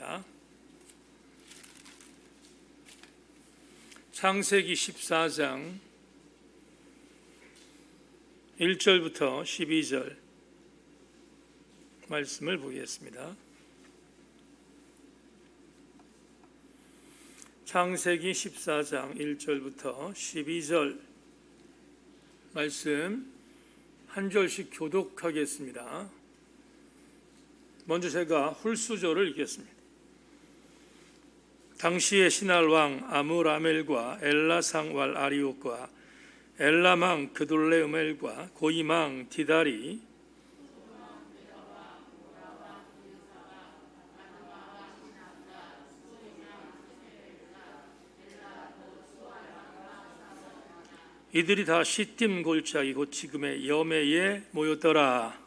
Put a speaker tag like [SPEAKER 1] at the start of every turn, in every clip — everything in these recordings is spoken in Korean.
[SPEAKER 1] 보겠습니다. 창세기 14장 1절부터 12절 말씀을 보겠습니다. 창세기 14장 1절부터 12절 말씀 한 절씩 교독하겠습니다. 먼저 제가 홀수절을 읽겠습니다. 당시의 신할 왕 아므라멜과 엘라상 왈 아리옥과 엘라망 그돌레우멜과 고이망 디달이 이들이 다 시딤 골짜기 곧 지금의 여메에 모였더라.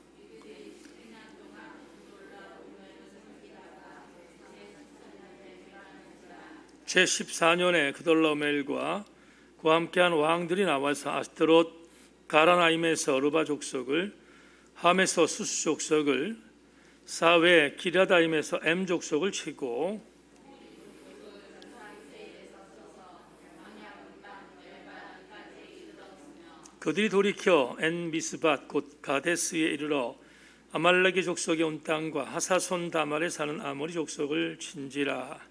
[SPEAKER 1] 제14년에 그돌라오멜과 그와 함께한 왕들이 나와서 아스트롯 가라나임에서 르바 족속을, 함에서 수스 족속을, 사웨 기라다임에서 엠 족속을 치고 그들이 돌이켜 엔비스밭 곧 가데스에 이르러 아말렉의 족속의 온 땅과 하사손 다말에 사는 아모리 족속을 친지라.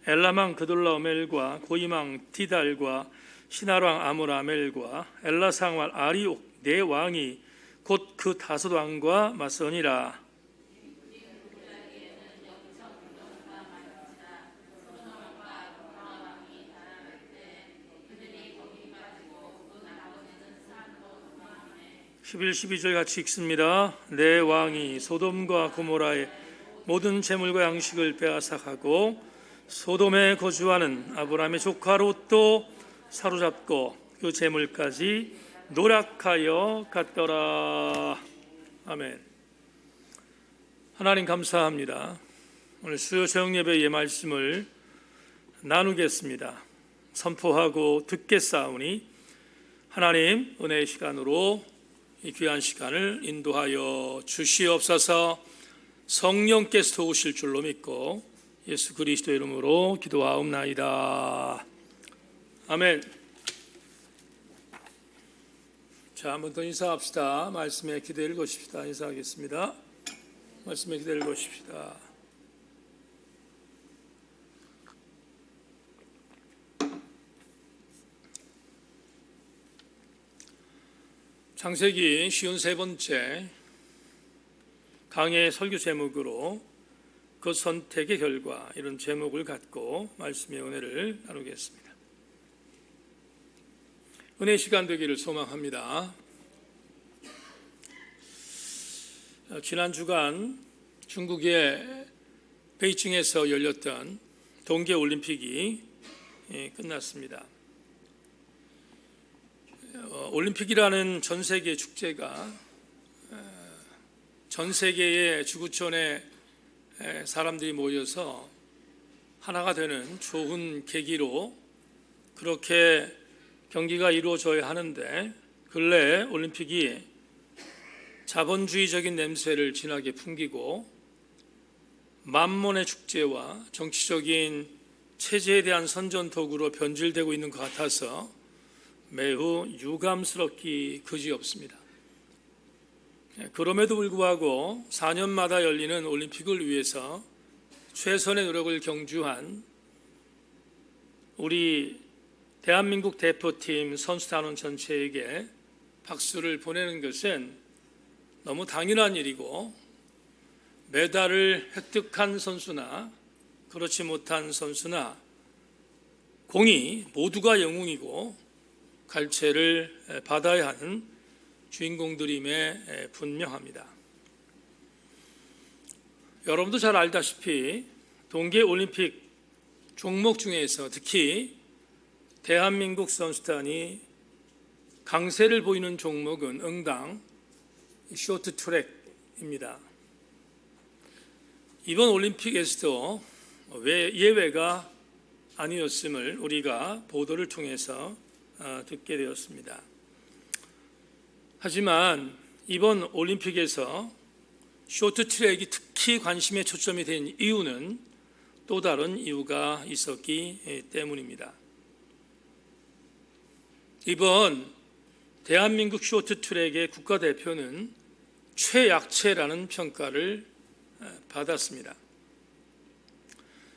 [SPEAKER 1] 엘라망 그돌라오멜과 고이망 디달과 신하왕 아므라멜과 엘라상 왈 아리옥 네 왕이 곧 그 다섯 왕과 맞서니라. (11, 12절) 같이 읽습니다. 네 왕이 소돔과 고모라의 모든 재물과 양식을 빼앗아가고 소돔에 거주하는 아브라함의 조카 롯도 사로잡고 그 재물까지 노략하여 갔더라. 아멘. 하나님 감사합니다. 오늘 수요 저녁 예배의 말씀을 나누겠습니다. 선포하고 듣겠사오니 하나님 은혜의 시간으로 이 귀한 시간을 인도하여 주시옵소서. 성령께서 도우실 줄로 믿고 예수 그리스도 이름으로 기도하옵나이다. 아멘. 자, 한 번 더 인사합시다. 말씀에 기대 읽으십시다. 인사하겠습니다. 말씀에 기대 읽으십시다. 창세기 53번째 강의 설교 제목으로 그 선택의 결과, 이런 제목을 갖고 말씀의 은혜를 나누겠습니다. 은혜 시간 되기를 소망합니다. 지난 주간 중국의 베이징에서 열렸던 동계올림픽이 끝났습니다. 올림픽이라는 전 세계 축제가 전 세계의 지구촌에 사람들이 모여서 하나가 되는 좋은 계기로 그렇게 경기가 이루어져야 하는데, 근래 올림픽이 자본주의적인 냄새를 진하게 풍기고 만몬의 축제와 정치적인 체제에 대한 선전도구로 변질되고 있는 것 같아서 매우 유감스럽기 그지없습니다. 그럼에도 불구하고 4년마다 열리는 올림픽을 위해서 최선의 노력을 경주한 우리 대한민국 대표팀 선수단원 전체에게 박수를 보내는 것은 너무 당연한 일이고, 메달을 획득한 선수나 그렇지 못한 선수나 공이 모두가 영웅이고 갈채를 받아야 하는 주인공들임에 분명합니다. 여러분도 잘 알다시피 동계올림픽 종목 중에서 특히 대한민국 선수단이 강세를 보이는 종목은 응당 쇼트트랙입니다. 이번 올림픽에서도 예외가 아니었음을 우리가 보도를 통해서 듣게 되었습니다. 하지만 이번 올림픽에서 쇼트트랙이 특히 관심의 초점이 된 이유는 또 다른 이유가 있었기 때문입니다. 이번 대한민국 쇼트트랙의 국가대표는 최약체라는 평가를 받았습니다.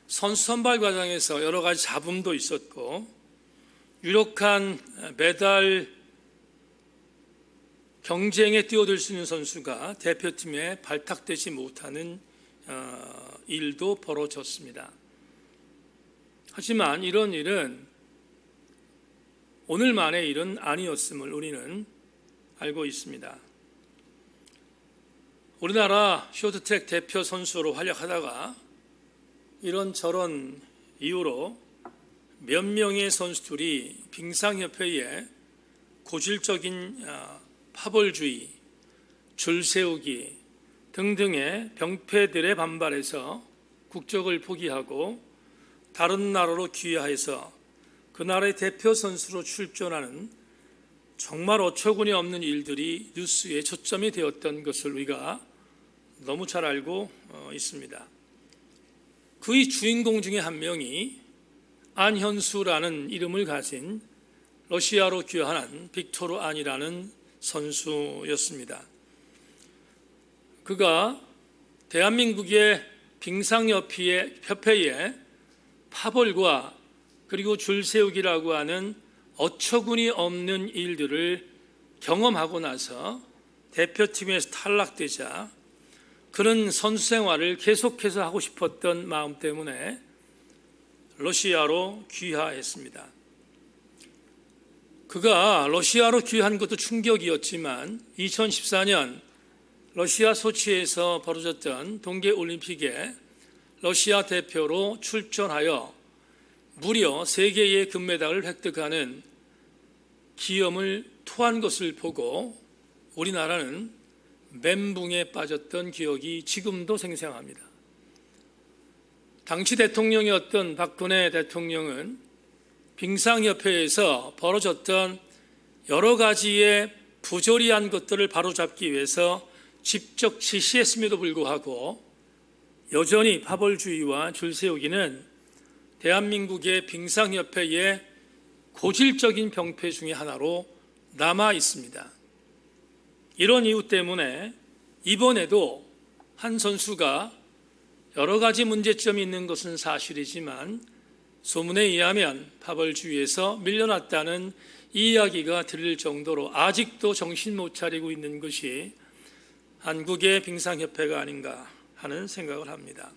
[SPEAKER 1] 선수 선발 과정에서 여러 가지 잡음도 있었고 유력한 메달 경쟁에 뛰어들 수 있는 선수가 대표팀에 발탁되지 못하는 일도 벌어졌습니다. 하지만 이런 일은 오늘만의 일은 아니었음을 우리는 알고 있습니다. 우리나라 쇼트트랙 대표 선수로 활약하다가 이런저런 이유로 몇 명의 선수들이 빙상협회에 고질적인 파벌주의, 줄세우기 등등의 병폐들의 반발에서 국적을 포기하고 다른 나라로 귀화해서 그 나라의 대표 선수로 출전하는 정말 어처구니 없는 일들이 뉴스에 초점이 되었던 것을 우리가 너무 잘 알고 있습니다. 그의 주인공 중에 한 명이 안현수라는 이름을 가진 러시아로 귀화한 빅토르 안이라는 선수였습니다. 그가 대한민국의 빙상협회의 파벌과 그리고 줄세우기라고 하는 어처구니 없는 일들을 경험하고 나서 대표팀에서 탈락되자 그는 선수 생활을 계속해서 하고 싶었던 마음 때문에 러시아로 귀화했습니다. 그가 러시아로 귀화한 것도 충격이었지만 2014년 러시아 소치에서 벌어졌던 동계올림픽에 러시아 대표로 출전하여 무려 3개의 금메달을 획득하는 기염을 토한 것을 보고 우리나라는 멘붕에 빠졌던 기억이 지금도 생생합니다. 당시 대통령이었던 박근혜 대통령은 빙상협회에서 벌어졌던 여러 가지의 부조리한 것들을 바로잡기 위해서 직접 지시했음에도 불구하고 여전히 파벌주의와 줄세우기는 대한민국의 빙상협회의 고질적인 병폐 중에 하나로 남아 있습니다. 이런 이유 때문에 이번에도 한 선수가 여러 가지 문제점이 있는 것은 사실이지만 소문에 의하면 파벌주의에서 밀려났다는 이야기가 들릴 정도로 아직도 정신 못 차리고 있는 것이 한국의 빙상협회가 아닌가 하는 생각을 합니다.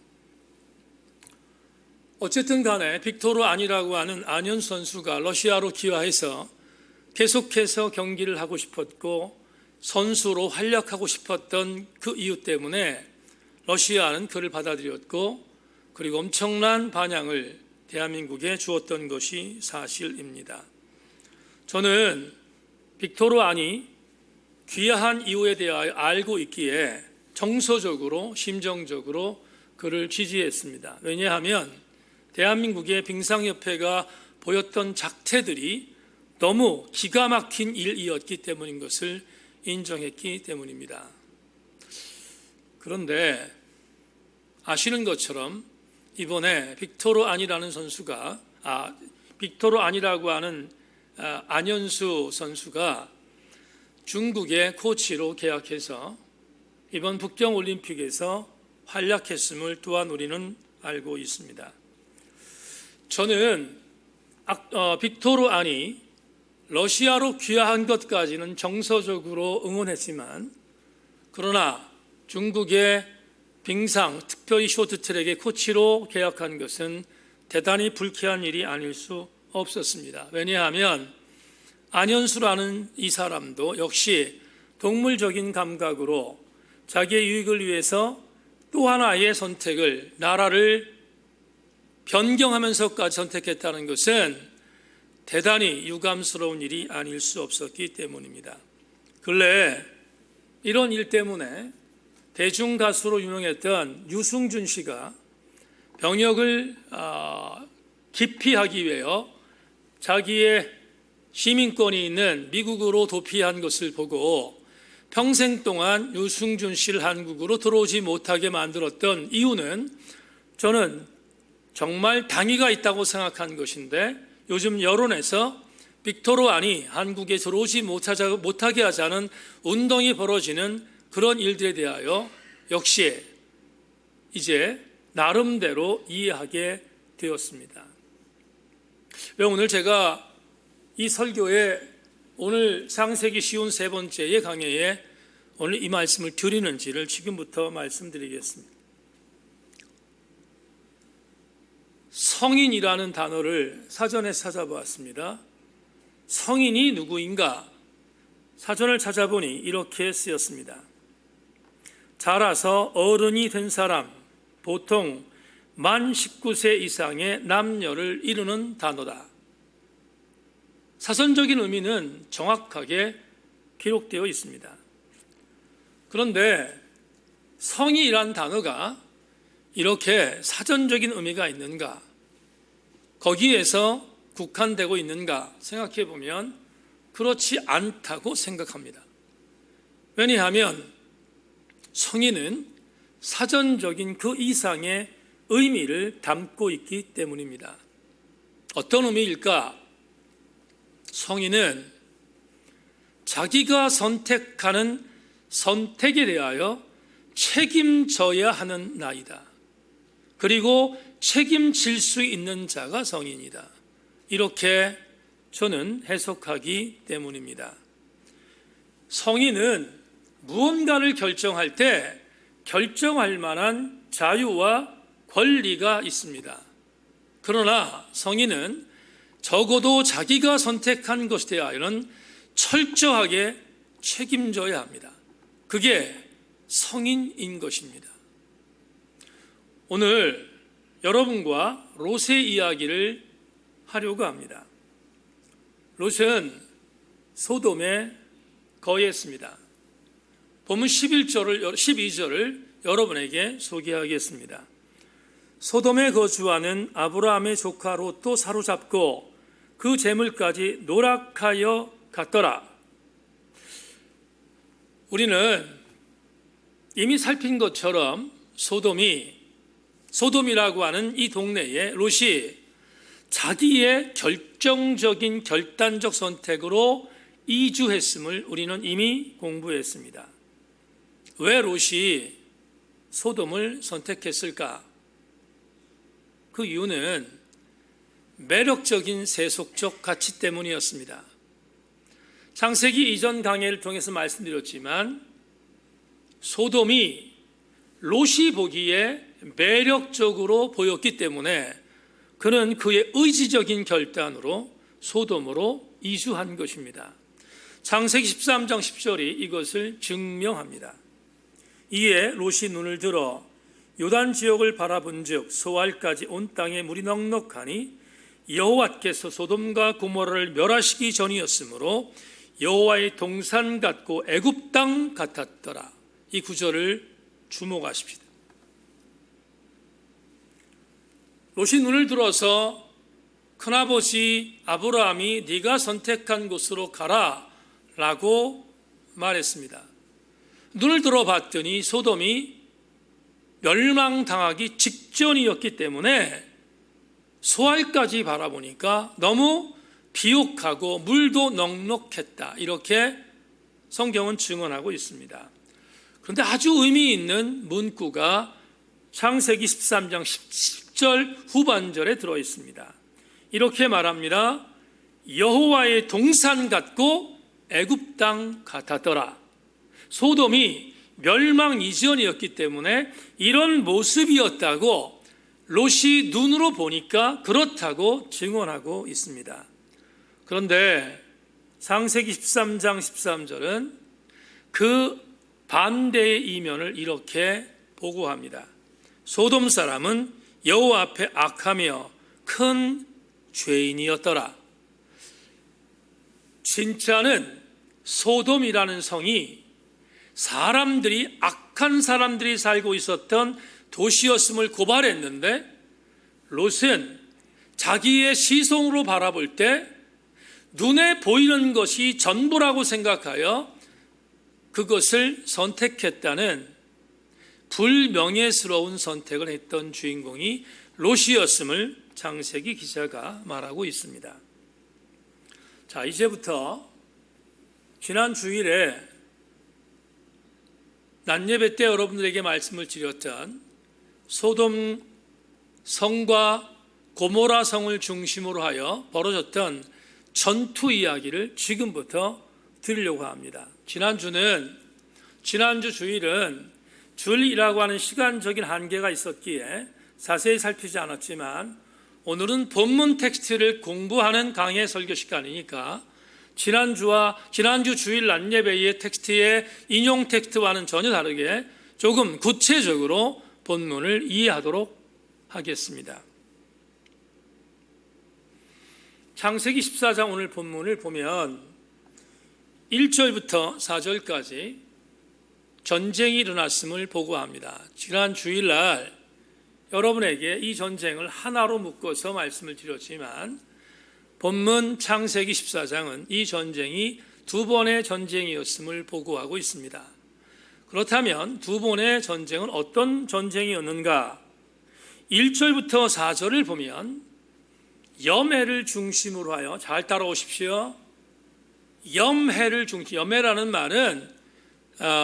[SPEAKER 1] 어쨌든 간에 빅토르 안이라고 하는 안현수 선수가 러시아로 귀화해서 계속해서 경기를 하고 싶었고 선수로 활약하고 싶었던 그 이유 때문에 러시아는 그를 받아들였고 그리고 엄청난 반향을 대한민국에 주었던 것이 사실입니다. 저는 빅토르 안이 귀화한 이유에 대하여 알고 있기에 정서적으로 심정적으로 그를 지지했습니다. 왜냐하면 대한민국의 빙상협회가 보였던 작태들이 너무 기가 막힌 일이었기 때문인 것을 인정했기 때문입니다. 그런데 아시는 것처럼 이번에 빅토르 안이라는 선수가 빅토르 안이라고 하는 안현수 선수가 중국의 코치로 계약해서 이번 북경올림픽에서 활약했음을 또한 우리는 알고 있습니다. 저는 빅토르 안이 러시아로 귀화한 것까지는 정서적으로 응원했지만 그러나 중국의 빙상, 특별히 쇼트트랙의 코치로 계약한 것은 대단히 불쾌한 일이 아닐 수 없었습니다. 왜냐하면 안현수라는 이 사람도 역시 동물적인 감각으로 자기의 유익을 위해서 또 하나의 선택을, 나라를 변경하면서까지 선택했다는 것은 대단히 유감스러운 일이 아닐 수 없었기 때문입니다. 근래 이런 일 때문에 대중가수로 유명했던 유승준 씨가 병역을 기피하기 위하여 자기의 시민권이 있는 미국으로 도피한 것을 보고 평생 동안 유승준 씨를 한국으로 들어오지 못하게 만들었던 이유는 저는 정말 당위가 있다고 생각한 것인데, 요즘 여론에서 빅토르 안이 한국에 들어오지 못하게 하자는 운동이 벌어지는 그런 일들에 대하여 역시 이제 나름대로 이해하게 되었습니다. 왜 오늘 제가 이 설교에 오늘 창세기 쉬운 세 번째의 강해에 오늘 이 말씀을 드리는지를 지금부터 말씀드리겠습니다. 성인이라는 단어를 사전에 찾아보았습니다. 성인이 누구인가? 사전을 찾아보니 이렇게 쓰였습니다. 자라서 어른이 된 사람, 보통 만 19세 이상의 남녀를 이루는 단어다. 사전적인 의미는 정확하게 기록되어 있습니다. 그런데 성이란 단어가 이렇게 사전적인 의미가 있는가? 거기에서 국한되고 있는가 생각해 보면 그렇지 않다고 생각합니다. 왜냐하면 성인은 사전적인 그 이상의 의미를 담고 있기 때문입니다. 어떤 의미일까? 성인은 자기가 선택하는 선택에 대하여 책임져야 하는 나이다. 그리고 책임질 수 있는 자가 성인이다. 이렇게 저는 해석하기 때문입니다. 성인은 무언가를 결정할 때 결정할 만한 자유와 권리가 있습니다. 그러나 성인은 적어도 자기가 선택한 것에 대하여는 철저하게 책임져야 합니다. 그게 성인인 것입니다. 오늘 여러분과 롯의 이야기를 하려고 합니다. 롯은 소돔에 거했습니다. 본문 12절을 여러분에게 소개하겠습니다. 소돔에 거주하는 아브라함의 조카 롯도 사로잡고 그 재물까지 노락하여 갔더라. 우리는 이미 살핀 것처럼 소돔이라고 하는 이 동네에 롯이 자기의 결정적인 결단적 선택으로 이주했음을 우리는 이미 공부했습니다. 왜 롯이 소돔을 선택했을까? 그 이유는 매력적인 세속적 가치 때문이었습니다. 창세기 이전 강해를 통해서 말씀드렸지만 소돔이 롯이 보기에 매력적으로 보였기 때문에 그는 그의 의지적인 결단으로 소돔으로 이주한 것입니다. 창세기 13장 10절이 이것을 증명합니다. 이에 롯이 눈을 들어 요단 지역을 바라본즉 소알까지 온 땅에 물이 넉넉하니 여호와께서 소돔과 고모라를 멸하시기 전이었으므로 여호와의 동산 같고 애굽 땅 같았더라. 이 구절을 주목하십시다. 롯이 눈을 들어서 큰아버지 아브라함이 네가 선택한 곳으로 가라 라고 말했습니다. 눈을 들어봤더니 소돔이 멸망당하기 직전이었기 때문에 소알까지 바라보니까 너무 비옥하고 물도 넉넉했다. 이렇게 성경은 증언하고 있습니다. 그런데 아주 의미 있는 문구가 창세기 13장 10절 후반절에 들어 있습니다. 이렇게 말합니다. 여호와의 동산 같고 애굽 땅 같았더라. 소돔이 멸망 이전이었기 때문에 이런 모습이었다고 롯이 눈으로 보니까 그렇다고 증언하고 있습니다. 그런데 창세기 13장 13절은 그 반대의 이면을 이렇게 보고합니다. 소돔 사람은 여호와 앞에 악하며 큰 죄인이었더라. 진짜는 소돔이라는 성이 악한 사람들이 살고 있었던 도시였음을 고발했는데 롯은 자기의 시선으로 바라볼 때 눈에 보이는 것이 전부라고 생각하여 그것을 선택했다는 불명예스러운 선택을 했던 주인공이 롯이었음을 창세기 기자가 말하고 있습니다. 자, 이제부터 지난 주일에 낮예배 때 여러분들에게 말씀을 드렸던 소돔 성과 고모라 성을 중심으로 하여 벌어졌던 전투 이야기를 지금부터 드리려고 합니다. 지난주 주일은 주일이라고 하는 시간적인 한계가 있었기에 자세히 살피지 않았지만 오늘은 본문 텍스트를 공부하는 강해 설교 시간이니까 지난주 주일 낮예배의 텍스트의 인용 텍스트와는 전혀 다르게 조금 구체적으로 본문을 이해하도록 하겠습니다. 창세기 14장 오늘 본문을 보면 1절부터 4절까지 전쟁이 일어났음을 보고합니다. 지난 주일날 여러분에게 이 전쟁을 하나로 묶어서 말씀을 드렸지만 본문 창세기 14장은 이 전쟁이 두 번의 전쟁이었음을 보고하고 있습니다. 그렇다면 두 번의 전쟁은 어떤 전쟁이었는가? 1절부터 4절을 보면 염해를 중심으로 하여, 잘 따라오십시오. 염해를 중심, 염해라는 말은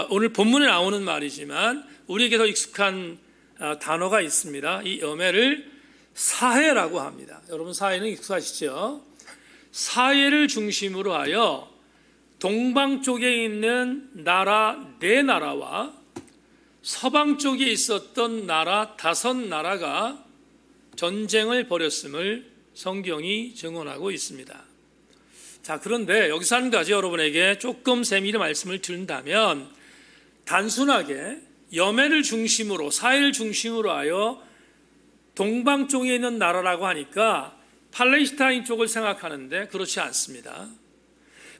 [SPEAKER 1] 오늘 본문에 나오는 말이지만 우리에게 더 익숙한 단어가 있습니다. 이 염해를 사해라고 합니다. 여러분 사해는 익숙하시죠? 사해를 중심으로 하여 동방 쪽에 있는 나라 4나라와 서방 쪽에 있었던 나라 5나라가 전쟁을 벌였음을 성경이 증언하고 있습니다. 자, 그런데 여기서 한 가지 여러분에게 조금 세밀히 말씀을 드린다면 단순하게 염해를 중심으로, 사해를 중심으로 하여 동방 쪽에 있는 나라라고 하니까 팔레스타인 쪽을 생각하는데 그렇지 않습니다.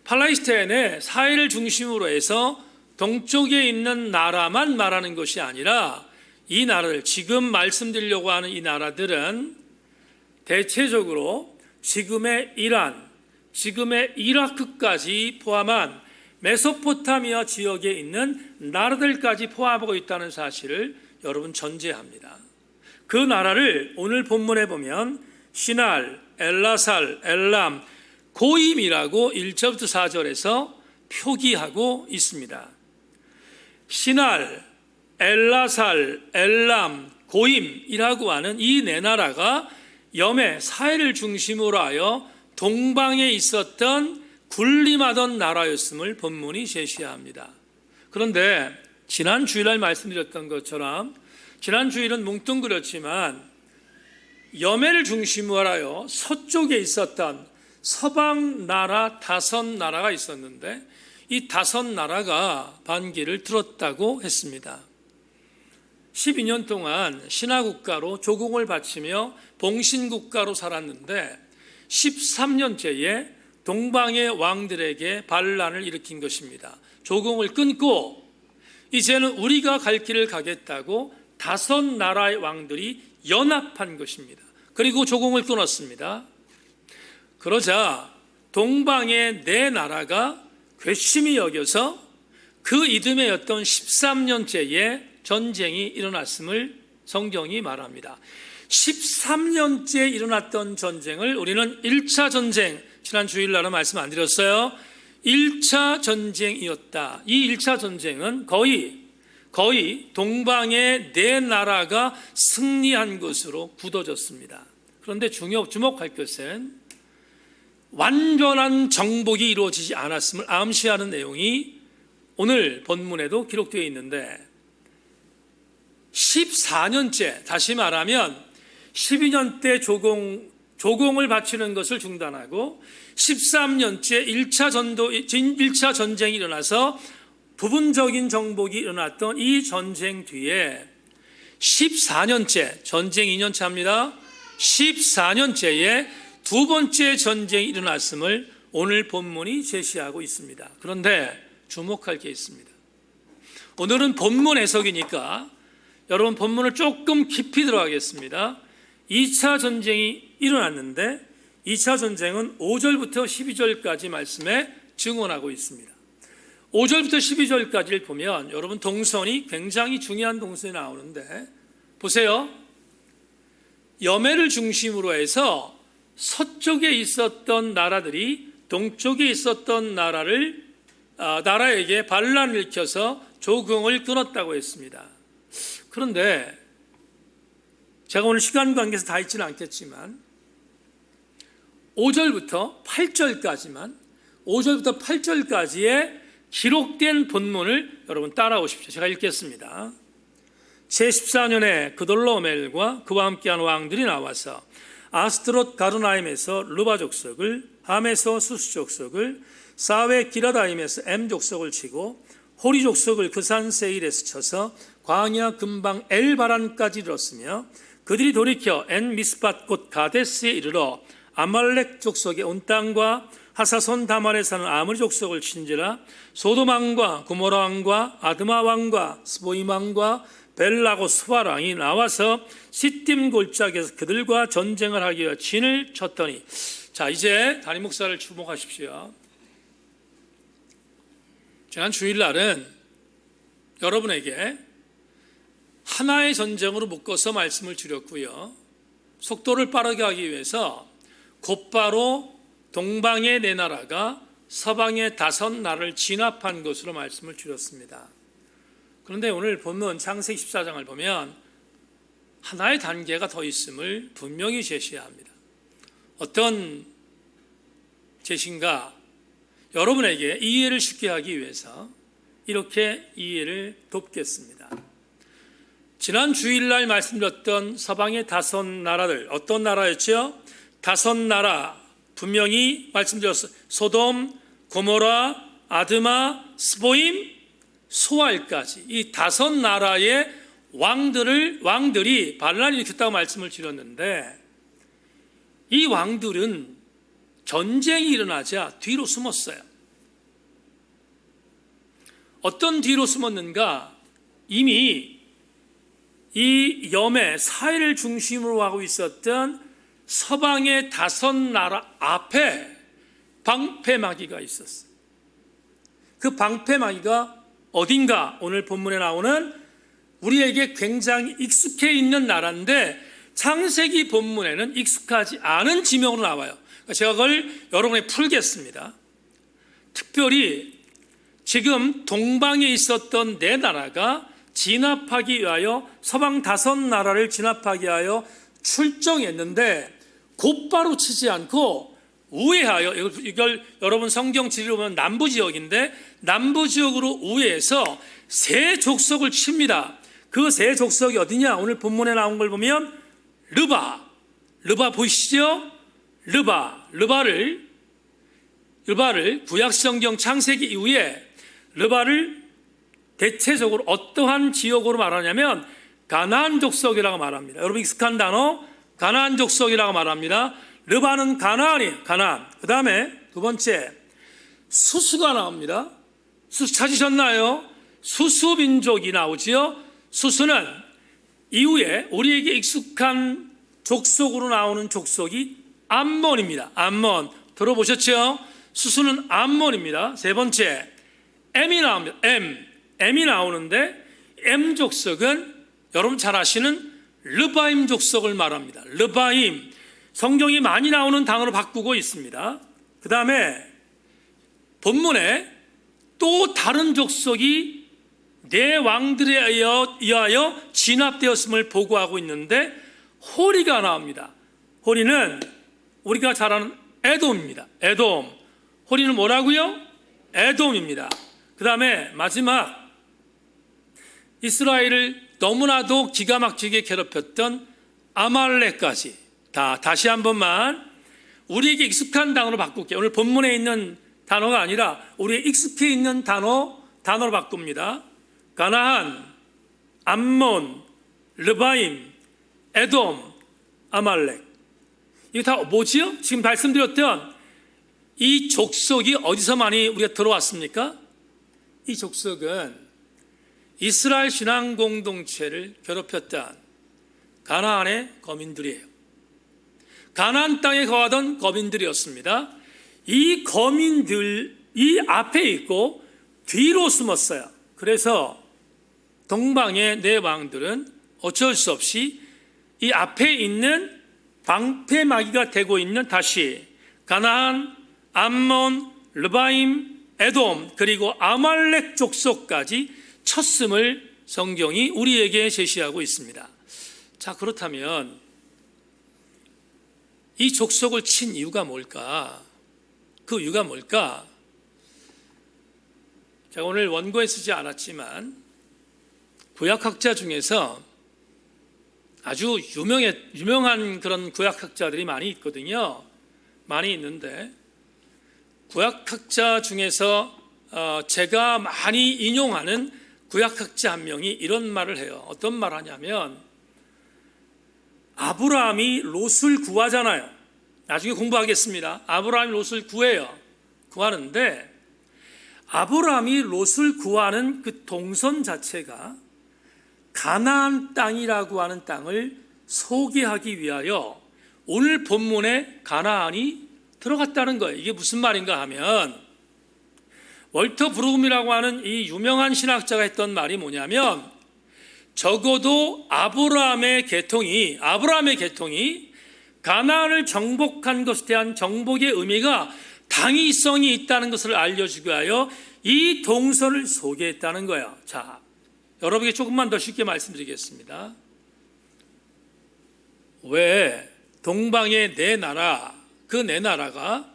[SPEAKER 1] 팔레스타인의 사해를 중심으로 해서 동쪽에 있는 나라만 말하는 것이 아니라 이 나라를, 지금 말씀드리려고 하는 이 나라들은 대체적으로 지금의 이란, 지금의 이라크까지 포함한 메소포타미아 지역에 있는 나라들까지 포함하고 있다는 사실을 여러분 전제합니다. 그 나라를 오늘 본문에 보면 시날, 엘라살, 엘람, 고임이라고 1절부터 4절에서 표기하고 있습니다. 시날, 엘라살, 엘람, 고임이라고 하는 이 4나라가 염해, 사해를 중심으로 하여 동방에 있었던 군림하던 나라였음을 본문이 제시합니다. 그런데 지난 주일날 말씀드렸던 것처럼 지난 주일은 뭉뚱그렸지만 염해를 중심으로 하여 서쪽에 있었던 서방 나라 5나라가 있었는데 이 5나라가 반기를 들었다고 했습니다. 12년 동안 신하국가로 조공을 바치며 봉신국가로 살았는데 13년째에 동방의 왕들에게 반란을 일으킨 것입니다. 조공을 끊고 이제는 우리가 갈 길을 가겠다고 5나라의 왕들이 연합한 것입니다. 그리고 조공을 끊었습니다. 그러자 동방의 4나라가 괘씸히 여겨서 그 이듬해였던 13년째에 전쟁이 일어났음을 성경이 말합니다. 13년째 일어났던 전쟁을 우리는 1차 전쟁, 지난 주일날은 말씀 안 드렸어요. 1차 전쟁이었다. 이 1차 전쟁은 거의 동방의 4나라가 승리한 것으로 굳어졌습니다. 그런데 주목할 것은 완전한 정복이 이루어지지 않았음을 암시하는 내용이 오늘 본문에도 기록되어 있는데 14년째, 다시 말하면 12년 때 조공을 바치는 것을 중단하고 13년째 1차 전쟁이 일어나서 부분적인 정복이 일어났던 이 전쟁 뒤에 14년째, 전쟁 2년차입니다. 14년째에 두 번째 전쟁이 일어났음을 오늘 본문이 제시하고 있습니다. 그런데 주목할 게 있습니다. 오늘은 본문 해석이니까 여러분 본문을 조금 깊이 들어가겠습니다. 2차 전쟁이 일어났는데 2차 전쟁은 5절부터 12절까지 말씀에 증언하고 있습니다. 5절부터 12절까지를 보면 여러분 동선이 굉장히 중요한 동선이 나오는데 보세요. 여매를 중심으로 해서 서쪽에 있었던 나라들이 동쪽에 있었던 나라에게 반란을 일으켜서 조공을 끊었다고 했습니다. 그런데 제가 오늘 시간 관계에서 다 읽지는 않겠지만 5절부터 8절까지의 기록된 본문을 여러분 따라오십시오. 제가 읽겠습니다. 제14년에 그돌로오멜과 그와 함께한 왕들이 나와서 아스트롯 가르나임에서 르바 족속을, 함에서 수스 족속을, 사웨 기라다임에서 엠 족속을 치고 호리 족속을 그 산 세일에서 쳐서 광야 근방 엘바란까지 이르렀으며 그들이 돌이켜 엔 미스밭 곧 가데스에 이르러 아말렉 족속의 온 땅과 하사손 다말에 사는 아므리 족속을 친지라 소돔 왕과 고모라 왕과 아드마 왕과 스보임 왕과 벨라고 스바 왕이 나와서 시딤 골짜기에서 그들과 전쟁을 하기 위해 진을 쳤더니, 자 이제 담임 목사를 주목하십시오. 지난 주일날은 여러분에게 하나의 전쟁으로 묶어서 말씀을 드렸고요. 속도를 빠르게 하기 위해서 곧바로 동방의 네 나라가 서방의 5나라를 진압한 것으로 말씀을 드렸습니다. 그런데 오늘 본문 창세기 14장을 보면 하나의 단계가 더 있음을 분명히 제시합니다. 어떤 제시인가? 여러분에게 이해를 쉽게 하기 위해서 이렇게 이해를 돕겠습니다. 지난 주일날 말씀드렸던 서방의 5나라들, 어떤 나라였죠? 5나라 분명히 말씀드렸어요. 소돔, 고모라, 아드마, 스보임, 소알까지 이 5나라의 왕들이 반란을 일으켰다고 말씀을 드렸는데, 이 왕들은 전쟁이 일어나자 뒤로 숨었어요. 어떤 뒤로 숨었는가? 이미 이 여매 사해를 중심으로 하고 있었던 서방의 5나라 앞에 방패막이가 있었어요. 그 방패막이가 어딘가? 오늘 본문에 나오는 우리에게 굉장히 익숙해 있는 나라인데 창세기 본문에는 익숙하지 않은 지명으로 나와요. 제가 그걸 여러분에게 풀겠습니다. 특별히 지금 동방에 있었던 4나라가 진압하기 위하여 서방 5나라를 진압하기 위하여 출정했는데 곧바로 치지 않고 우회하여, 이걸 여러분 성경 지리로 보면 남부지역인데 남부지역으로 우회해서 세 족속을 칩니다. 그 세 족속이 어디냐? 오늘 본문에 나온 걸 보면 르바 보이시죠? 르바를 구약성경 창세기 이후에 르바를 대체적으로 어떠한 지역으로 말하냐면 가나안 족속이라고 말합니다. 여러분 익숙한 단어 가나안 족속이라고 말합니다. 르바는 가나안이에요. 가나안. 그 다음에 두 번째 수수가 나옵니다. 수수 찾으셨나요? 수수 민족이 나오지요. 수수는 이후에 우리에게 익숙한 족속으로 나오는 족속이 암몬입니다. 암몬 들어보셨죠? 수수는 암몬입니다. 세 번째 M이 나옵니다. M이 나오는데 M 족속은 여러분 잘 아시는 르바임 족속을 말합니다. 르바임, 성경이 많이 나오는 단어로 바꾸고 있습니다. 그 다음에 본문에 또 다른 족속이 4왕들에 의하여 진압되었음을 보고하고 있는데 호리가 나옵니다. 호리는 우리가 잘 아는 에돔입니다. 에돔. 호리는 뭐라고요? 에돔입니다. 그 다음에 마지막 이스라엘을 너무나도 기가 막히게 괴롭혔던 아말렉까지 다시 한 번만 우리에게 익숙한 단어로 바꿀게요. 오늘 본문에 있는 단어가 아니라 우리의 익숙해 있는 단어로 바꿉니다. 가나안, 암몬, 르바임, 에돔, 아말렉. 이거 다 뭐지요? 지금 말씀드렸던 이 족속이 어디서 많이 우리가 들어왔습니까? 이 족속은 이스라엘 신앙 공동체를 괴롭혔던 가나안의 거민들이에요. 가나안 땅에 거하던 거민들이었습니다. 이 거민들이 앞에 있고 뒤로 숨었어요. 그래서 동방의 네 왕들은 어쩔 수 없이 이 앞에 있는 방패막이가 되고 있는 다시 가나안, 암몬, 르바임, 에돔 그리고 아말렉 족속까지 쳤음을 성경이 우리에게 제시하고 있습니다. 자, 그렇다면 이 족속을 친 이유가 뭘까? 그 이유가 뭘까? 제가 오늘 원고에 쓰지 않았지만 구약학자 중에서 아주 유명한 그런 구약학자들이 많이 있거든요. 많이 있는데 구약학자 중에서 제가 많이 인용하는 구약학자 한 명이 이런 말을 해요. 어떤 말 하냐면 아브라함이 롯을 구하잖아요. 나중에 공부하겠습니다. 아브라함이 롯을 구하는데 아브라함이 롯을 구하는 그 동선 자체가 가나안 땅이라고 하는 땅을 소개하기 위하여 오늘 본문에 가나안이 들어갔다는 거예요. 이게 무슨 말인가 하면 월터 브룸이라고 하는 이 유명한 신학자가 했던 말이 뭐냐면 적어도 아브라함의 계통이 가나안을 정복한 것에 대한 정복의 의미가 당위성이 있다는 것을 알려주기 위하여 이 동선을 소개했다는 거예요. 자, 여러분에게 조금만 더 쉽게 말씀드리겠습니다. 왜 동방의 네 나라, 그 네 나라가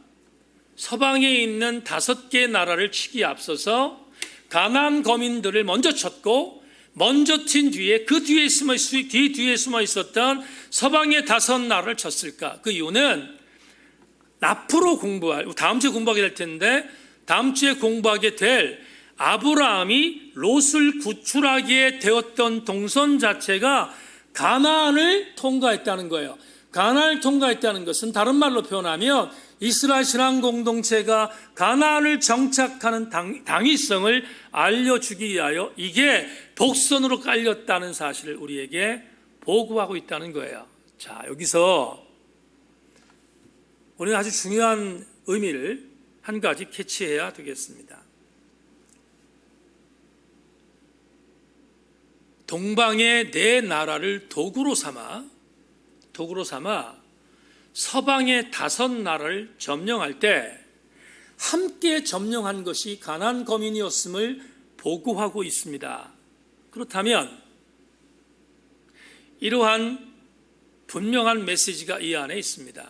[SPEAKER 1] 서방에 있는 5개 나라를 치기에 앞서서 가나안 거민들을 먼저 쳤고 먼저 튄 뒤에 그 뒤에 숨어 있었던 서방의 5나라를 쳤을까? 그 이유는 앞으로 다음 주에 공부하게 될 텐데 다음 주에 공부하게 될 아브라함이 롯을 구출하게 되었던 동선 자체가 가나안을 통과했다는 거예요. 가나안을 통과했다는 것은 다른 말로 표현하면 이스라엘 신앙 공동체가 가나안을 정착하는 당위성을 알려주기 위하여 이게 복선으로 깔렸다는 사실을 우리에게 보고하고 있다는 거예요. 자, 여기서 우리는 아주 중요한 의미를 한 가지 캐치해야 되겠습니다. 동방의 네 나라를 도구로 삼아 서방의 5나라를 점령할 때 함께 점령한 것이 가나안 거민이었음을 보고하고 있습니다. 그렇다면 이러한 분명한 메시지가 이 안에 있습니다.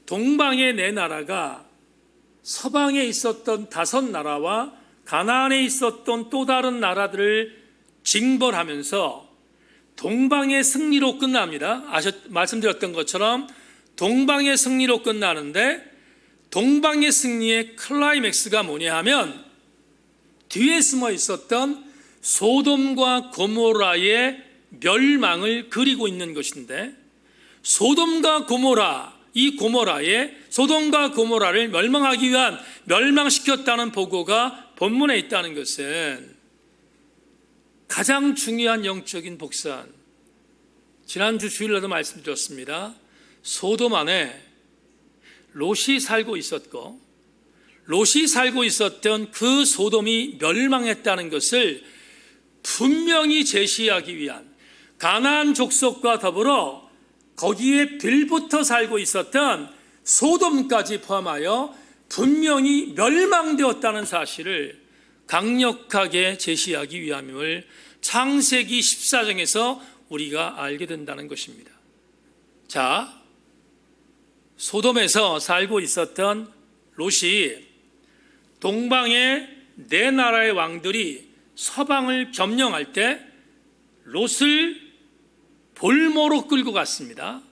[SPEAKER 1] 동방의 네 나라가 서방에 있었던 5나라와 가나안에 있었던 또 다른 나라들을 징벌하면서 동방의 승리로 끝납니다. 말씀드렸던 것처럼 동방의 승리로 끝나는데 동방의 승리의 클라이맥스가 뭐냐 하면 뒤에 숨어 있었던 소돔과 고모라의 멸망을 그리고 있는 것인데 소돔과 고모라를 멸망하기 위한 멸망시켰다는 보고가 본문에 있다는 것은 가장 중요한 영적인 복선, 지난주 주일날도 말씀드렸습니다. 소돔 안에 롯이 살고 있었고 롯이 살고 있었던 그 소돔이 멸망했다는 것을 분명히 제시하기 위한 가나안 족속과 더불어 거기에 빌붙어 살고 있었던 소돔까지 포함하여 분명히 멸망되었다는 사실을 강력하게 제시하기 위함을 창세기 14장에서 우리가 알게 된다는 것입니다. 자, 소돔에서 살고 있었던 롯이 동방의 네 나라의 왕들이 서방을 점령할 때 롯을 볼모로 끌고 갔습니다.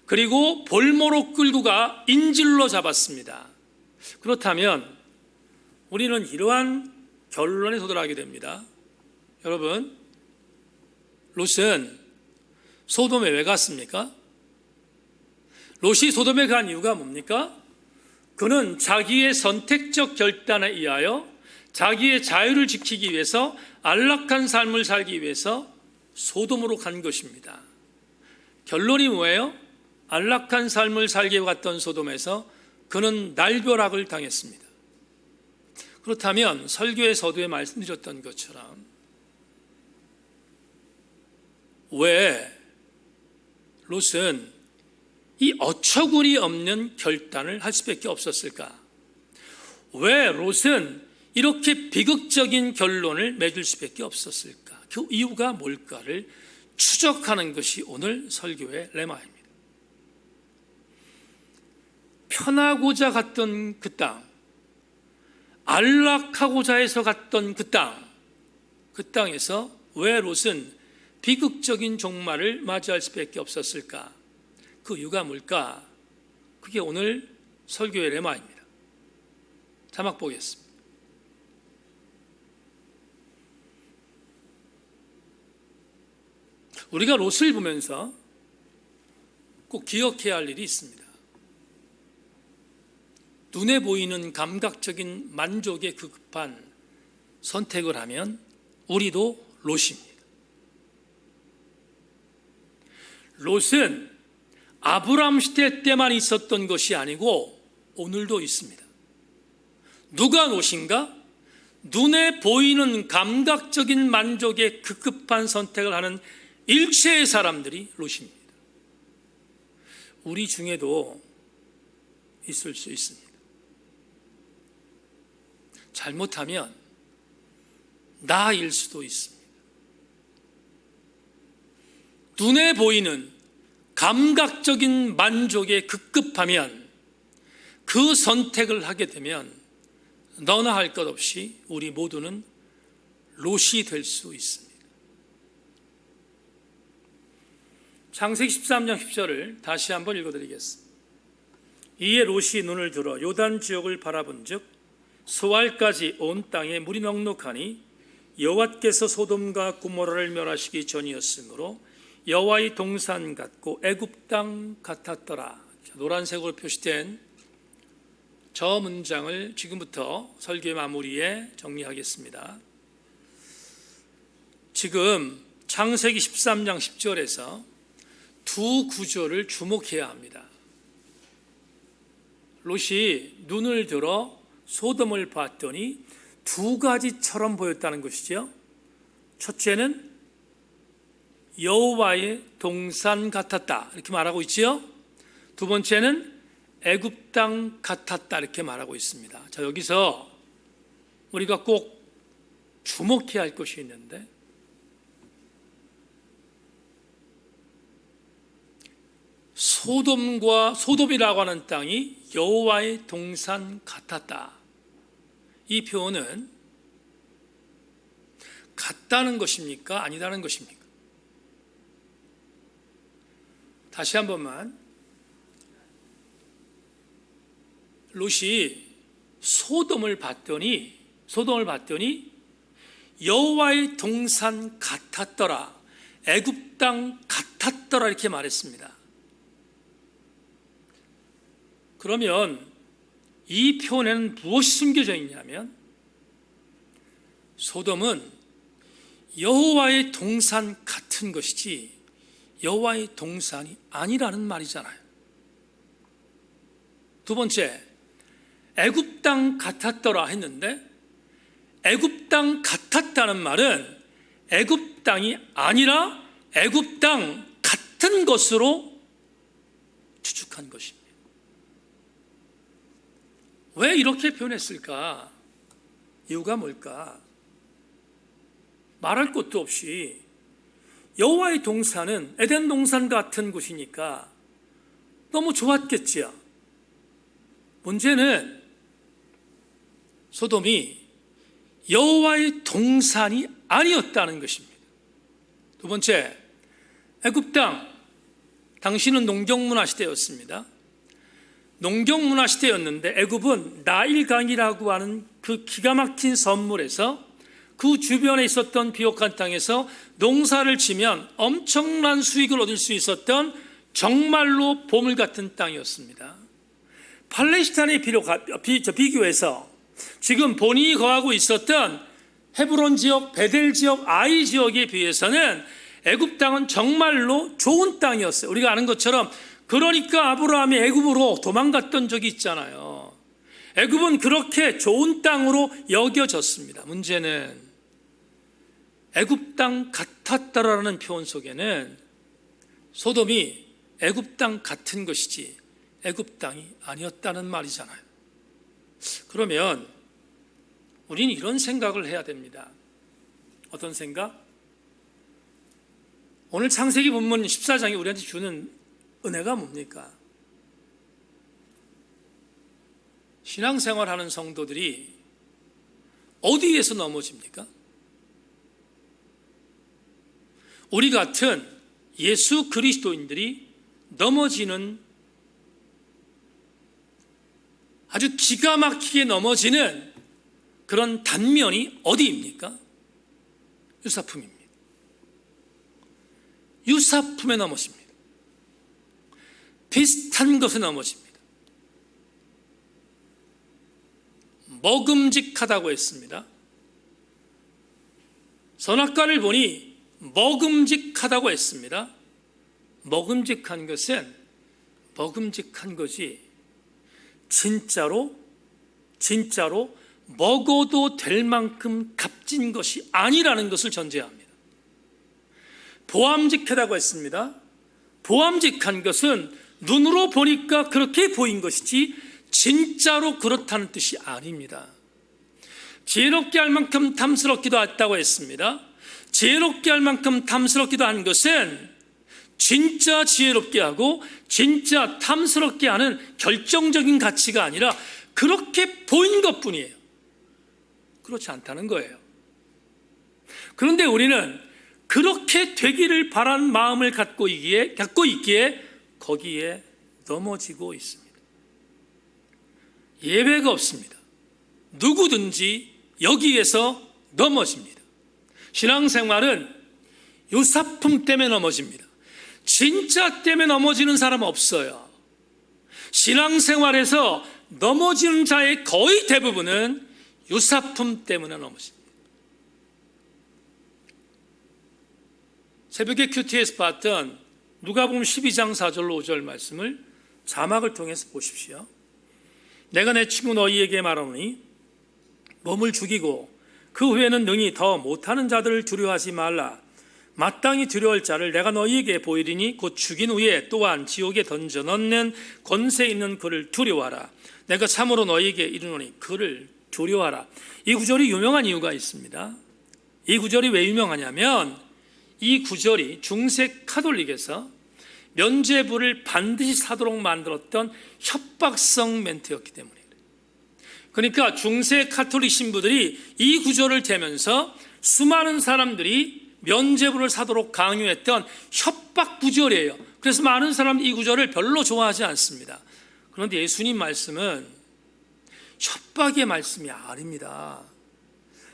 [SPEAKER 1] 그리고 볼모로 끌고 가 인질로 잡았습니다. 그렇다면 우리는 이러한 결론에 도달하게 됩니다. 여러분, 롯은 소돔에 왜 갔습니까? 롯이 소돔에 간 이유가 뭡니까? 그는 자기의 선택적 결단에 의하여 자기의 자유를 지키기 위해서 안락한 삶을 살기 위해서 소돔으로 간 것입니다. 결론이 뭐예요? 안락한 삶을 살게 갔던 소돔에서 그는 날벼락을 당했습니다. 그렇다면 설교의 서두에 말씀드렸던 것처럼 왜 롯은 이 어처구니 없는 결단을 할 수밖에 없었을까? 왜 롯은 이렇게 비극적인 결론을 맺을 수밖에 없었을까? 그 이유가 뭘까를 추적하는 것이 오늘 설교의 레마입니다. 편하고자 갔던 그 땅, 안락하고자 해서 갔던 그 땅에서 왜 롯은 비극적인 종말을 맞이할 수밖에 없었을까? 그 이유가 뭘까? 그게 오늘 설교의 레마입니다. 자막 보겠습니다. 우리가 롯을 보면서 꼭 기억해야 할 일이 있습니다. 눈에 보이는 감각적인 만족에 급급한 선택을 하면 우리도 롯입니다. 롯은 아브람 시대 때만 있었던 것이 아니고 오늘도 있습니다. 누가 롯인가? 눈에 보이는 감각적인 만족에 급급한 선택을 하는 일체의 사람들이 롯입니다. 우리 중에도 있을 수 있습니다. 잘못하면 나일 수도 있습니다. 눈에 보이는 감각적인 만족에 급급하면 그 선택을 하게 되면 너나 할 것 없이 우리 모두는 롯이 될 수 있습니다. 창세기 13장 10절을 다시 한번 읽어드리겠습니다. 이에 롯이 눈을 들어 요단 지역을 바라본 즉 소알까지 온 땅에 물이 넉넉하니 여호와께서 소돔과 고모라를 멸하시기 전이었으므로 여호와의 동산 같고 애굽 땅 같았더라. 노란색으로 표시된 저 문장을 지금부터 설교의 마무리에 정리하겠습니다. 지금 창세기 13장 10절에서 두 구절을 주목해야 합니다. 롯이 눈을 들어 소돔을 봤더니 두 가지처럼 보였다는 것이죠. 첫째는 여호와의 동산 같았다 이렇게 말하고 있지요. 두 번째는 애굽 땅 같았다 이렇게 말하고 있습니다. 자, 여기서 우리가 꼭 주목해야 할 것이 있는데 소돔이라고 하는 땅이 여호와의 동산 같았다. 이 표현은 같다는 것입니까? 아니다는 것입니까? 다시 한 번만. 롯이 소돔을 봤더니 여호와의 동산 같았더라, 애굽 땅 같았더라 이렇게 말했습니다. 그러면 이 표현에는 무엇이 숨겨져 있냐면 소돔은 여호와의 동산 같은 것이지 여호와의 동산이 아니라는 말이잖아요. 두 번째, 애굽 땅 같았더라 했는데 애굽 땅 같았다는 말은 애굽 땅이 아니라 애굽 땅 같은 것으로 추측한 것입니다. 왜 이렇게 표현했을까? 이유가 뭘까? 말할 것도 없이 여호와의 동산은 에덴 동산 같은 곳이니까 너무 좋았겠지요. 문제는 소돔이 여호와의 동산이 아니었다는 것입니다. 두 번째, 애굽 땅, 당시는 농경문화 시대였습니다. 농경문화 시대였는데 애굽은 나일강이라고 하는 그 기가 막힌 선물에서 그 주변에 있었던 비옥한 땅에서 농사를 지면 엄청난 수익을 얻을 수 있었던 정말로 보물 같은 땅이었습니다. 팔레스타인에 비교해서 지금 본인이 거하고 있었던 헤브론 지역, 베델 지역, 아이 지역에 비해서는 애굽 땅은 정말로 좋은 땅이었어요. 우리가 아는 것처럼 그러니까 아브라함이 애굽으로 도망갔던 적이 있잖아요. 애굽은 그렇게 좋은 땅으로 여겨졌습니다. 문제는 애굽 땅 같았다라는 표현 속에는 소돔이 애굽 땅 같은 것이지 애굽 땅이 아니었다는 말이잖아요. 그러면 우리는 이런 생각을 해야 됩니다. 어떤 생각? 오늘 창세기 본문 14장이 우리한테 주는 은혜가 뭡니까? 신앙생활하는 성도들이 어디에서 넘어집니까? 우리 같은 예수 그리스도인들이 넘어지는, 아주 기가 막히게 넘어지는 그런 단면이 어디입니까? 유사품입니다. 유사품에 넘어집니다. 비슷한 것에 넘어집니다. 먹음직하다고 했습니다. 선악과를 보니 먹음직하다고 했습니다. 먹음직한 것은 먹음직한 것이 진짜로 먹어도 될 만큼 값진 것이 아니라는 것을 전제합니다. 보암직하다고 했습니다. 보암직한 것은 눈으로 보니까 그렇게 보인 것이지 진짜로 그렇다는 뜻이 아닙니다. 지혜롭게 할 만큼 탐스럽기도 했다고 했습니다. 지혜롭게 할 만큼 탐스럽기도 한 것은 진짜 지혜롭게 하고 진짜 탐스럽게 하는 결정적인 가치가 아니라 그렇게 보인 것뿐이에요. 그렇지 않다는 거예요. 그런데 우리는 그렇게 되기를 바란 마음을 갖고 있기에 거기에 넘어지고 있습니다. 예외가 없습니다. 누구든지 여기에서 넘어집니다. 신앙생활은 유사품 때문에 넘어집니다. 진짜 때문에 넘어지는 사람 없어요. 신앙생활에서 넘어지는 자의 거의 대부분은 유사품 때문에 넘어집니다. 새벽에 큐티에서 봤던 누가복음 12장 4절로 5절 말씀을 자막을 통해서 보십시오. 내가 내 친구 너희에게 말하노니 몸을 죽이고 그 후에는 능히 더 못하는 자들을 두려워하지 말라. 마땅히 두려울 자를 내가 너희에게 보이리니 곧 죽인 후에 또한 지옥에 던져 넣는 권세 있는 그를 두려워하라. 내가 참으로 너희에게 이르노니 그를 두려워하라. 이 구절이 유명한 이유가 있습니다. 이 구절이 왜 유명하냐면 이 구절이 중세 카톨릭에서 면죄부를 반드시 사도록 만들었던 협박성 멘트였기 때문에 그래요. 그러니까 중세 카톨릭 신부들이 이 구절을 대면서 수많은 사람들이 면죄부를 사도록 강요했던 협박 구절이에요. 그래서 많은 사람들이 이 구절을 별로 좋아하지 않습니다. 그런데 예수님 말씀은 협박의 말씀이 아닙니다.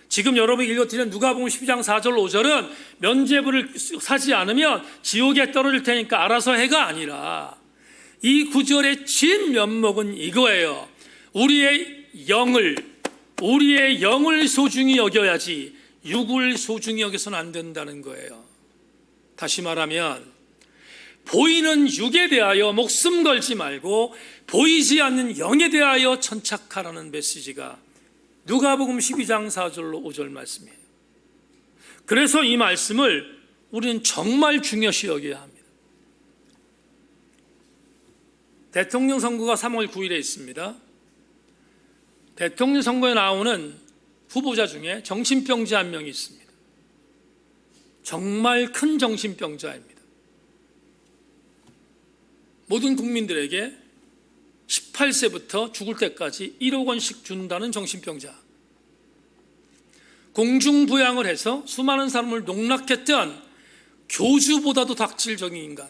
[SPEAKER 1] 지금 여러분이 읽어드린 누가복음 12장 4절 5절은 면죄부를 사지 않으면 지옥에 떨어질 테니까 알아서 해가 아니라 이 구절의 진 면목은 이거예요. 우리의 영을 소중히 여겨야지 육을 소중히 여겨서는 안 된다는 거예요. 다시 말하면 보이는 육에 대하여 목숨 걸지 말고 보이지 않는 영에 대하여 천착하라는 메시지가 누가복음 12장 4절로 5절 말씀이에요. 그래서 이 말씀을 우리는 정말 중요시 여겨야 합니다. 대통령 선거가 3월 9일에 있습니다. 대통령 선거에 나오는 후보자 중에 정신병자 한 명이 있습니다. 정말 큰 정신병자입니다. 모든 국민들에게 18세부터 죽을 때까지 1억 원씩 준다는 정신병자. 공중부양을 해서 수많은 사람을 농락했던 교주보다도 닥칠적인 인간.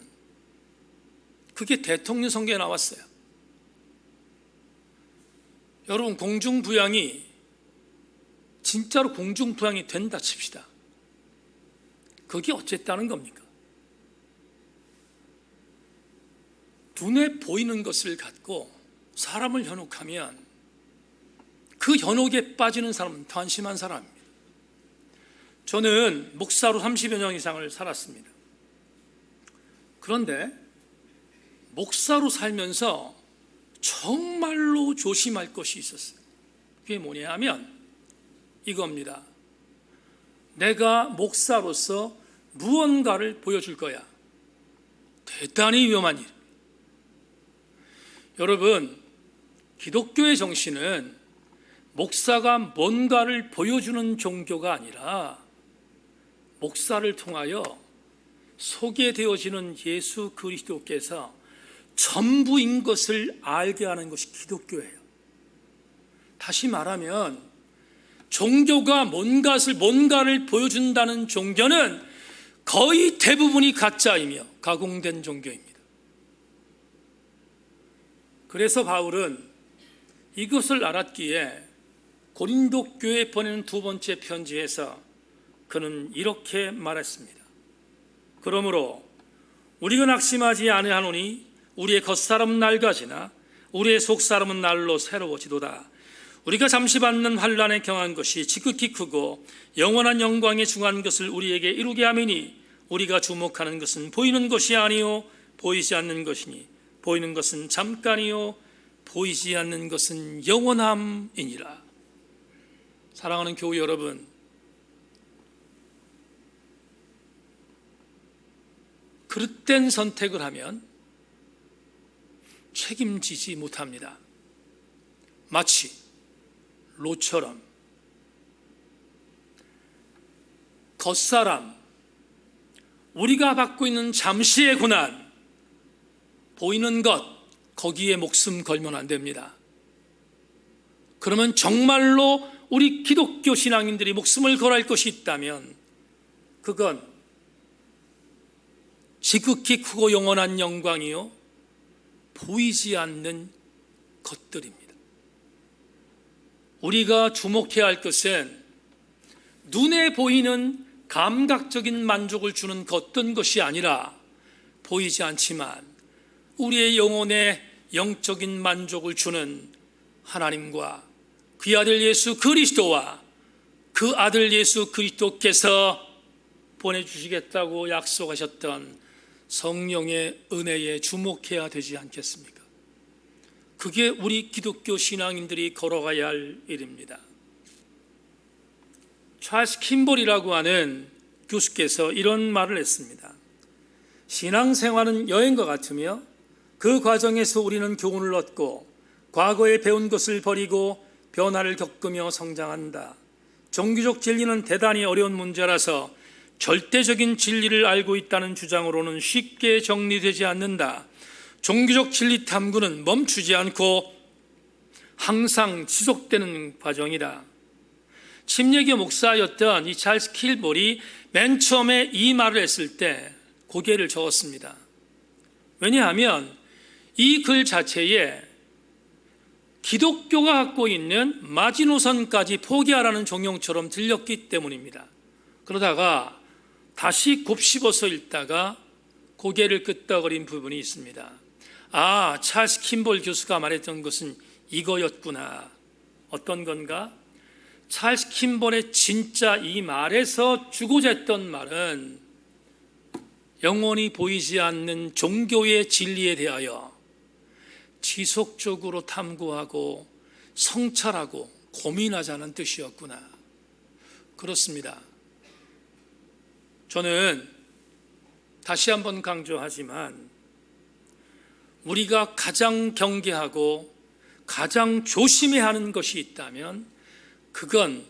[SPEAKER 1] 그게 대통령 선거에 나왔어요. 여러분, 공중부양이 진짜로 공중부양이 된다 칩시다. 그게 어쨌다는 겁니까? 눈에 보이는 것을 갖고 사람을 현혹하면 그 현혹에 빠지는 사람은 더 한심한 사람입니다. 저는 목사로 30여 년 이상을 살았습니다. 그런데 목사로 살면서 정말로 조심할 것이 있었어요. 그게 뭐냐 하면 이겁니다. 내가 목사로서 무언가를 보여줄 거야. 대단히 위험한 일. 여러분, 기독교의 정신은 목사가 뭔가를 보여주는 종교가 아니라 목사를 통하여 소개되어지는 예수 그리스도께서 전부인 것을 알게 하는 것이 기독교예요. 다시 말하면 종교가 뭔가를 보여준다는 종교는 거의 대부분이 가짜이며 가공된 종교입니다. 그래서 바울은 이것을 알았기에 고린도 교회에 보내는 두 번째 편지에서 그는 이렇게 말했습니다. 그러므로 우리가 낙심하지 아니하노니 우리의 겉사람은 낡아지나 우리의 속사람은 날로 새로워지도다. 우리가 잠시 받는 환난에 경한 것이 지극히 크고 영원한 영광에 중한 것을 우리에게 이루게 하매니 우리가 주목하는 것은 보이는 것이 아니요 보이지 않는 것이니 보이는 것은 잠깐이요 보이지 않는 것은 영원함이니라. 사랑하는 교우 여러분, 그릇된 선택을 하면 책임지지 못합니다. 마치 롯처럼 겉사람, 우리가 받고 있는 잠시의 고난, 보이는 것, 거기에 목숨 걸면 안 됩니다. 그러면 정말로 우리 기독교 신앙인들이 목숨을 걸어야 할 것이 있다면 그건 지극히 크고 영원한 영광이요 보이지 않는 것들입니다. 우리가 주목해야 할 것은 눈에 보이는 감각적인 만족을 주는 어떤 것이 아니라 보이지 않지만 우리의 영혼에 영적인 만족을 주는 하나님과 그의 아들 예수 그리스도와 그 아들 예수 그리스도께서 보내주시겠다고 약속하셨던 성령의 은혜에 주목해야 되지 않겠습니까? 그게 우리 기독교 신앙인들이 걸어가야 할 일입니다. 찰스 킴볼이라고 하는 교수께서 이런 말을 했습니다. 신앙생활은 여행과 같으며 그 과정에서 우리는 교훈을 얻고 과거에 배운 것을 버리고 변화를 겪으며 성장한다. 종교적 진리는 대단히 어려운 문제라서 절대적인 진리를 알고 있다는 주장으로는 쉽게 정리되지 않는다. 종교적 진리 탐구는 멈추지 않고 항상 지속되는 과정이다. 침례교 목사였던 이 찰스 킬볼이 맨 처음에 이 말을 했을 때 고개를 저었습니다. 왜냐하면 이 글 자체에 기독교가 갖고 있는 마지노선까지 포기하라는 종용처럼 들렸기 때문입니다. 그러다가 다시 곱씹어서 읽다가 고개를 끄덕거린 부분이 있습니다. 아, 찰스 킴볼 교수가 말했던 것은 이거였구나. 어떤 건가? 찰스 킴볼의 진짜 이 말에서 주고자 했던 말은 영원히 보이지 않는 종교의 진리에 대하여 지속적으로 탐구하고 성찰하고 고민하자는 뜻이었구나. 그렇습니다. 저는 다시 한번 강조하지만 우리가 가장 경계하고 가장 조심해야 하는 것이 있다면 그건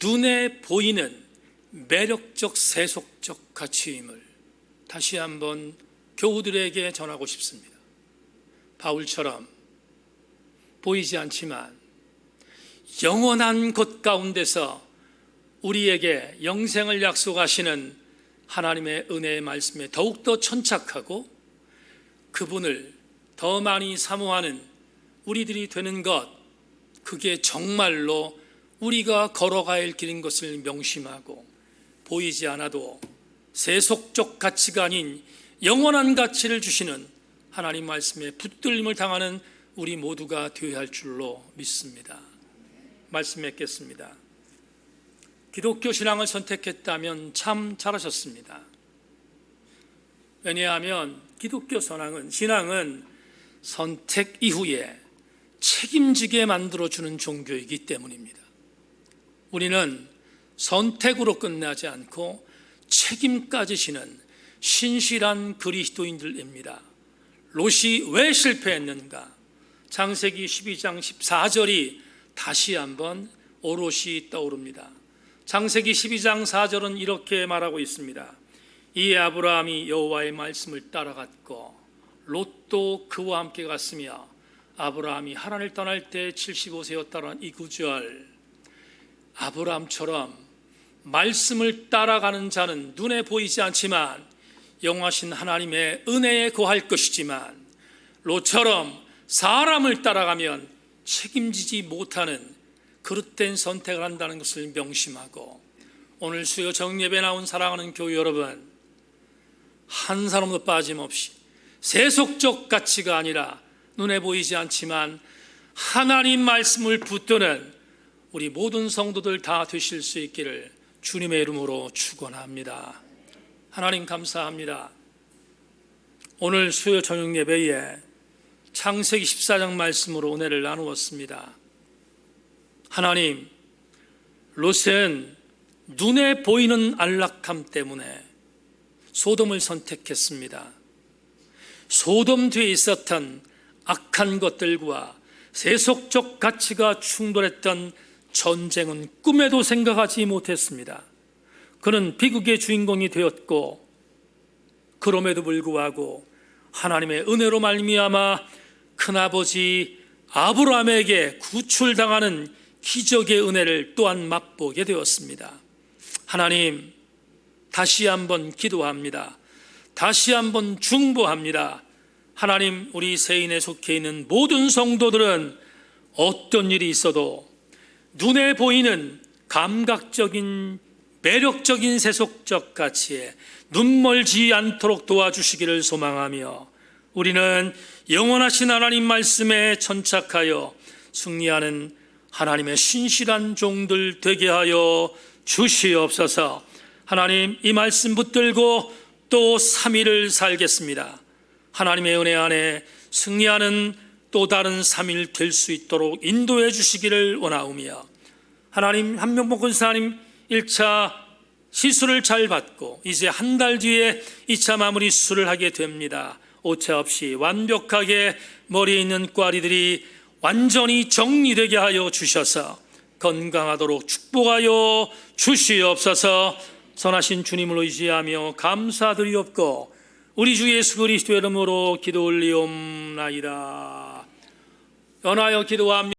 [SPEAKER 1] 눈에 보이는 매력적 세속적 가치임을 다시 한번 교우들에게 전하고 싶습니다. 바울처럼 보이지 않지만 영원한 곳 가운데서 우리에게 영생을 약속하시는 하나님의 은혜의 말씀에 더욱더 천착하고 그분을 더 많이 사모하는 우리들이 되는 것, 그게 정말로 우리가 걸어가야 할 길인 것을 명심하고 보이지 않아도 세속적 가치가 아닌 영원한 가치를 주시는 하나님 말씀에 붙들림을 당하는 우리 모두가 되어야 할 줄로 믿습니다. 말씀 맺겠습니다. 기독교 신앙을 선택했다면 참 잘하셨습니다. 왜냐하면 기독교 신앙은 선택 이후에 책임지게 만들어주는 종교이기 때문입니다. 우리는 선택으로 끝나지 않고 책임까지 지는 신실한 그리스도인들입니다. 롯이 왜 실패했는가? 창세기 12장 14절이 다시 한번 오롯이 떠오릅니다. 창세기 12장 4절은 이렇게 말하고 있습니다. 이에 아브라함이 여호와의 말씀을 따라갔고 롯도 그와 함께 갔으며 아브라함이 하란을 떠날 때 75세였다라는 이 구절, 아브라함처럼 말씀을 따라가는 자는 눈에 보이지 않지만 영원하신 하나님의 은혜에 거할 것이지만 롯처럼 사람을 따라가면 책임지지 못하는 그릇된 선택을 한다는 것을 명심하고, 오늘 수요 정예배에 나온 사랑하는 교회 여러분, 한 사람도 빠짐없이 세속적 가치가 아니라 눈에 보이지 않지만 하나님 말씀을 붙드는 우리 모든 성도들 다 되실 수 있기를 주님의 이름으로 축원합니다. 하나님 감사합니다. 오늘 수요 저녁 예배에 창세기 14장 말씀으로 은혜를 나누었습니다. 하나님, 롯은 눈에 보이는 안락함 때문에 소돔을 선택했습니다. 소돔 뒤에 있었던 악한 것들과 세속적 가치가 충돌했던 전쟁은 꿈에도 생각하지 못했습니다. 그는 비극의 주인공이 되었고, 그럼에도 불구하고 하나님의 은혜로 말미암아 큰아버지 아브라함에게 구출당하는 기적의 은혜를 또한 맛보게 되었습니다. 하나님, 다시 한번 기도합니다. 다시 한번 중보합니다. 하나님, 우리 세인에 속해 있는 모든 성도들은 어떤 일이 있어도 눈에 보이는 감각적인 매력적인 세속적 가치에 눈멀지 않도록 도와주시기를 소망하며, 우리는 영원하신 하나님 말씀에 천착하여 승리하는 하나님의 신실한 종들 되게 하여 주시옵소서. 하나님, 이 말씀 붙들고 또 3일을 살겠습니다. 하나님의 은혜 안에 승리하는 또 다른 3일 될 수 있도록 인도해 주시기를 원하오며, 하나님, 한명복 권사님 1차 시술을 잘 받고 이제 한 달 뒤에 2차 마무리 수술을 하게 됩니다. 오차 없이 완벽하게 머리에 있는 꽈리들이 완전히 정리되게 하여 주셔서 건강하도록 축복하여 주시옵소서. 선하신 주님을 의지하며 감사드리옵고 우리 주 예수 그리스도의 이름으로 기도 올리옵나이다. 연하여 기도합니다.